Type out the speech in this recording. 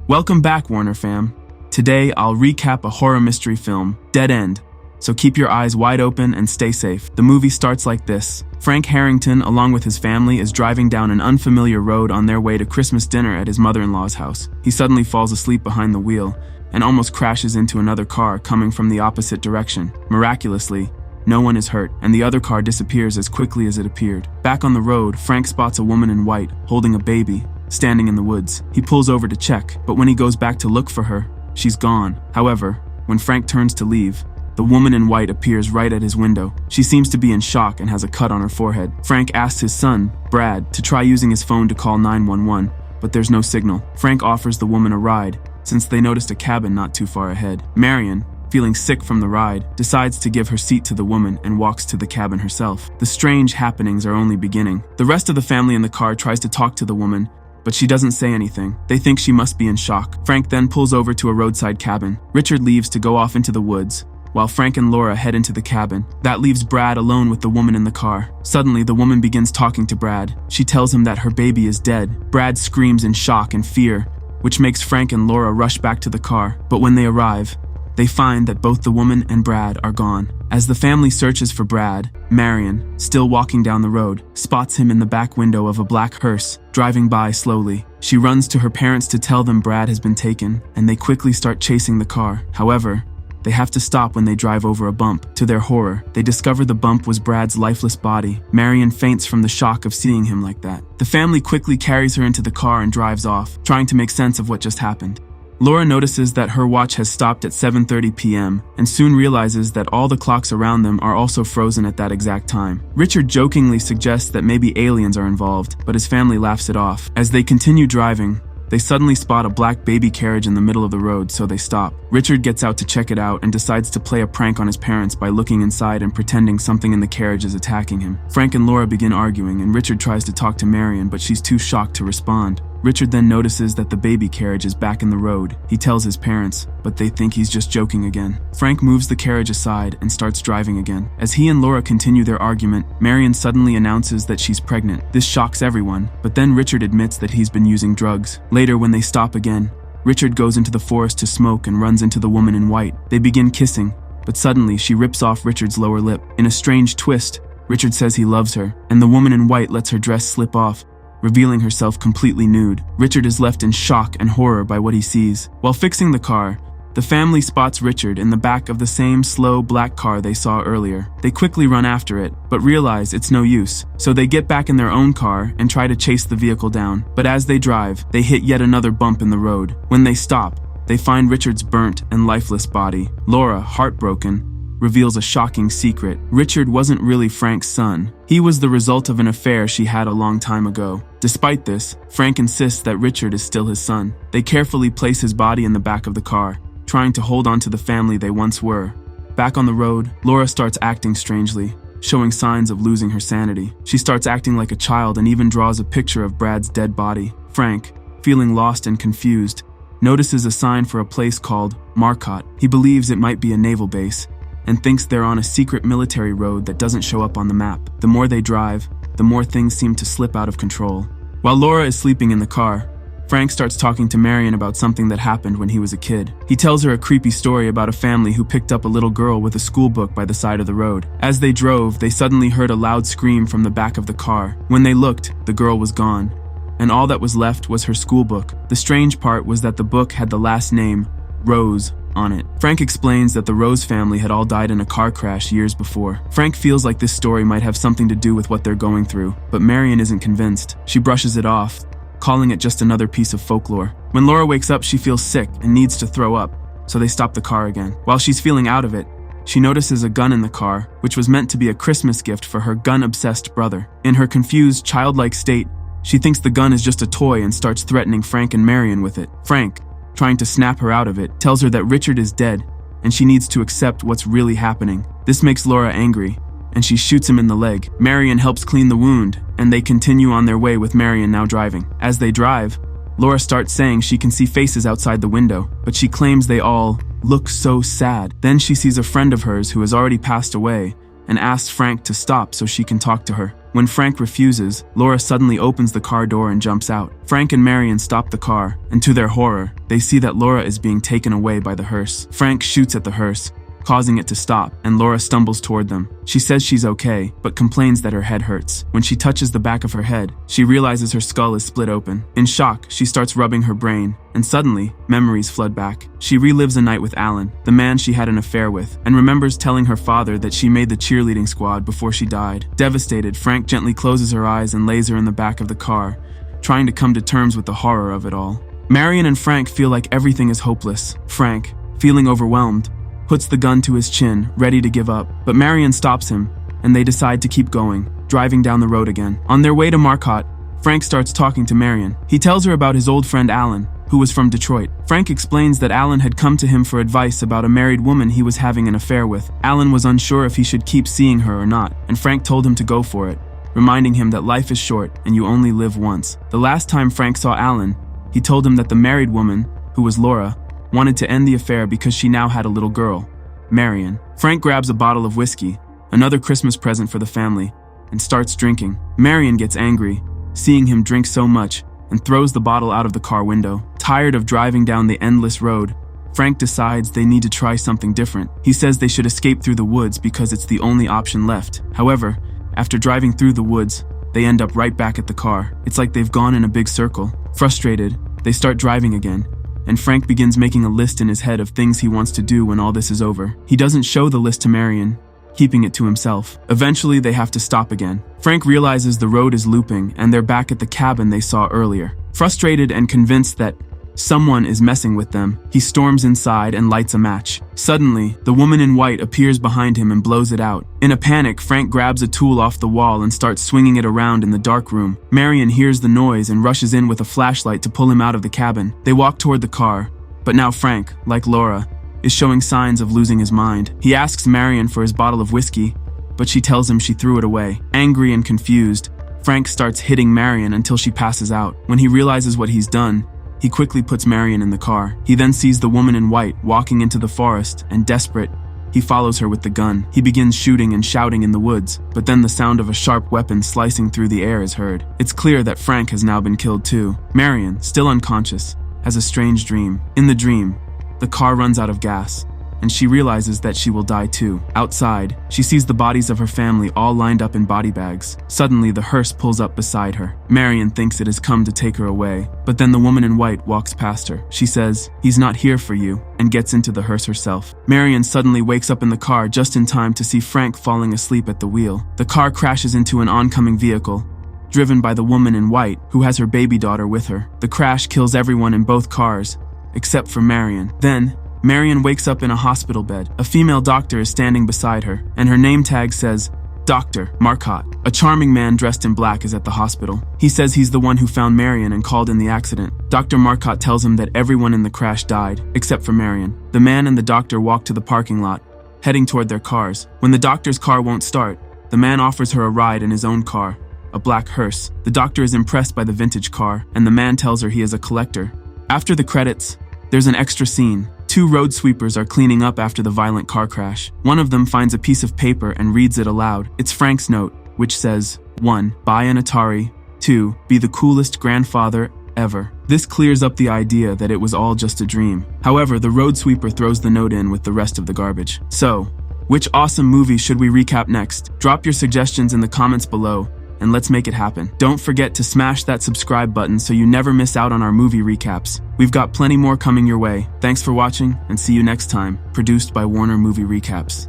Welcome back, Warner fam. Today, I'll recap a horror mystery film, Dead End. So keep your eyes wide open and stay safe. The movie starts like this. Frank Harrington, along with his family, is driving down an unfamiliar road on their way to Christmas dinner at his mother-in-law's house. He suddenly falls asleep behind the wheel and almost crashes into another car coming from the opposite direction. Miraculously, no one is hurt, and the other car disappears as quickly as it appeared. Back on the road, Frank spots a woman in white, holding a baby, standing in the woods. He pulls over to check, but when he goes back to look for her, she's gone. However, when Frank turns to leave, the woman in white appears right at his window. She seems to be in shock and has a cut on her forehead. Frank asks his son, Brad, to try using his phone to call 911, but there's no signal. Frank offers the woman a ride, since they noticed a cabin not too far ahead. Marion, feeling sick from the ride, decides to give her seat to the woman and walks to the cabin herself. The strange happenings are only beginning. The rest of the family in the car tries to talk to the woman, but she doesn't say anything. They think she must be in shock. Frank then pulls over to a roadside cabin. Richard leaves to go off into the woods, while Frank and Laura head into the cabin. That leaves Brad alone with the woman in the car. Suddenly, the woman begins talking to Brad. She tells him that her baby is dead. Brad screams in shock and fear, which makes Frank and Laura rush back to the car. But when they arrive, they find that both the woman and Brad are gone. As the family searches for Brad, Marion, still walking down the road, spots him in the back window of a black hearse, driving by slowly. She runs to her parents to tell them Brad has been taken, and they quickly start chasing the car. However, they have to stop when they drive over a bump. To their horror, they discover the bump was Brad's lifeless body. Marion faints from the shock of seeing him like that. The family quickly carries her into the car and drives off, trying to make sense of what just happened. Laura notices that her watch has stopped at 7:30 p.m. and soon realizes that all the clocks around them are also frozen at that exact time. Richard jokingly suggests that maybe aliens are involved, but his family laughs it off. As they continue driving, they suddenly spot a black baby carriage in the middle of the road, so they stop. Richard gets out to check it out and decides to play a prank on his parents by looking inside and pretending something in the carriage is attacking him. Frank and Laura begin arguing, and Richard tries to talk to Marion, but she's too shocked to respond. Richard then notices that the baby carriage is back in the road. He tells his parents, but they think he's just joking again. Frank moves the carriage aside and starts driving again. As he and Laura continue their argument, Marion suddenly announces that she's pregnant. This shocks everyone, but then Richard admits that he's been using drugs. Later, when they stop again, Richard goes into the forest to smoke and runs into the woman in white. They begin kissing, but suddenly she rips off Richard's lower lip. In a strange twist, Richard says he loves her, and the woman in white lets her dress slip off, revealing herself completely nude. Richard is left in shock and horror by what he sees. While fixing the car, the family spots Richard in the back of the same slow black car they saw earlier. They quickly run after it, but realize it's no use. So they get back in their own car and try to chase the vehicle down. But as they drive, they hit yet another bump in the road. When they stop, they find Richard's burnt and lifeless body. Laura, heartbroken, reveals a shocking secret. Richard wasn't really Frank's son. He was the result of an affair she had a long time ago. Despite this, Frank insists that Richard is still his son. They carefully place his body in the back of the car, trying to hold on to the family they once were. Back on the road, Laura starts acting strangely, showing signs of losing her sanity. She starts acting like a child and even draws a picture of Brad's dead body. Frank, feeling lost and confused, notices a sign for a place called Marcotte. He believes it might be a naval base, and thinks they're on a secret military road that doesn't show up on the map. The more they drive, the more things seem to slip out of control. While Laura is sleeping in the car, Frank starts talking to Marion about something that happened when he was a kid. He tells her a creepy story about a family who picked up a little girl with a school book by the side of the road. As they drove, they suddenly heard a loud scream from the back of the car. When they looked, the girl was gone, and all that was left was her school book. The strange part was that the book had the last name, Rose, on it. Frank explains that the Rose family had all died in a car crash years before. Frank feels like this story might have something to do with what they're going through, but Marion isn't convinced. She brushes it off, calling it just another piece of folklore. When Laura wakes up, she feels sick and needs to throw up, so they stop the car again. While she's feeling out of it, she notices a gun in the car, which was meant to be a Christmas gift for her gun-obsessed brother. In her confused, childlike state, she thinks the gun is just a toy and starts threatening Frank and Marion with it. Frank, trying to snap her out of it, tells her that Richard is dead and she needs to accept what's really happening. This makes Laura angry, and she shoots him in the leg. Marion helps clean the wound, and they continue on their way with Marion now driving. As they drive, Laura starts saying she can see faces outside the window, but she claims they all look so sad. Then she sees a friend of hers who has already passed away and asks Frank to stop so she can talk to her. When Frank refuses, Laura suddenly opens the car door and jumps out. Frank and Marion stop the car, and to their horror, they see that Laura is being taken away by the hearse. Frank shoots at the hearse, causing it to stop, and Laura stumbles toward them. She says she's okay, but complains that her head hurts. When she touches the back of her head, she realizes her skull is split open. In shock, she starts rubbing her brain, and suddenly, memories flood back. She relives a night with Alan, the man she had an affair with, and remembers telling her father that she made the cheerleading squad before she died. Devastated, Frank gently closes her eyes and lays her in the back of the car, trying to come to terms with the horror of it all. Marion and Frank feel like everything is hopeless. Frank, feeling overwhelmed, puts the gun to his chin, ready to give up. But Marion stops him, and they decide to keep going, driving down the road again. On their way to Marcotte, Frank starts talking to Marion. He tells her about his old friend Alan, who was from Detroit. Frank explains that Alan had come to him for advice about a married woman he was having an affair with. Alan was unsure if he should keep seeing her or not, and Frank told him to go for it, reminding him that life is short and you only live once. The last time Frank saw Alan, he told him that the married woman, who was Laura, wanted to end the affair because she now had a little girl, Marion. Frank grabs a bottle of whiskey, another Christmas present for the family, and starts drinking. Marion gets angry, seeing him drink so much, and throws the bottle out of the car window. Tired of driving down the endless road, Frank decides they need to try something different. He says they should escape through the woods because it's the only option left. However, after driving through the woods, they end up right back at the car. It's like they've gone in a big circle. Frustrated, they start driving again, and Frank begins making a list in his head of things he wants to do when all this is over. He doesn't show the list to Marion, keeping it to himself. Eventually, they have to stop again. Frank realizes the road is looping and they're back at the cabin they saw earlier. Frustrated and convinced that someone is messing with them, he storms inside and lights a match. Suddenly, the woman in white appears behind him and blows it out. In a panic, Frank grabs a tool off the wall and starts swinging it around in the dark room. Marion hears the noise and rushes in with a flashlight to pull him out of the cabin. They walk toward the car, but now Frank, like Laura, is showing signs of losing his mind. He asks Marion for his bottle of whiskey, but she tells him she threw it away. Angry and confused, Frank starts hitting Marion until she passes out. When he realizes what he's done, he quickly puts Marion in the car. He then sees the woman in white walking into the forest, and desperate, he follows her with the gun. He begins shooting and shouting in the woods, but then the sound of a sharp weapon slicing through the air is heard. It's clear that Frank has now been killed too. Marion, still unconscious, has a strange dream. In the dream, the car runs out of gas, and she realizes that she will die too. Outside, she sees the bodies of her family all lined up in body bags. Suddenly, the hearse pulls up beside her. Marion thinks it has come to take her away, but then the woman in white walks past her. She says, "He's not here for you," and gets into the hearse herself. Marion suddenly wakes up in the car just in time to see Frank falling asleep at the wheel. The car crashes into an oncoming vehicle, driven by the woman in white, who has her baby daughter with her. The crash kills everyone in both cars, except for Marion. Then, Marion wakes up in a hospital bed. A female doctor is standing beside her, and her name tag says, Dr. Marcotte. A charming man dressed in black is at the hospital. He says he's the one who found Marion and called in the accident. Dr. Marcotte tells him that everyone in the crash died, except for Marion. The man and the doctor walk to the parking lot, heading toward their cars. When the doctor's car won't start, the man offers her a ride in his own car, a black hearse. The doctor is impressed by the vintage car, and the man tells her he is a collector. After the credits, there's an extra scene. Two road sweepers are cleaning up after the violent car crash. One of them finds a piece of paper and reads it aloud. It's Frank's note, which says, 1. Buy an Atari. 2. Be the coolest grandfather ever. This clears up the idea that it was all just a dream. However, the road sweeper throws the note in with the rest of the garbage. So, which awesome movie should we recap next? Drop your suggestions in the comments below, and let's make it happen. Don't forget to smash that subscribe button so you never miss out on our movie recaps. We've got plenty more coming your way. Thanks for watching, and see you next time. Produced by Warner Movie Recaps.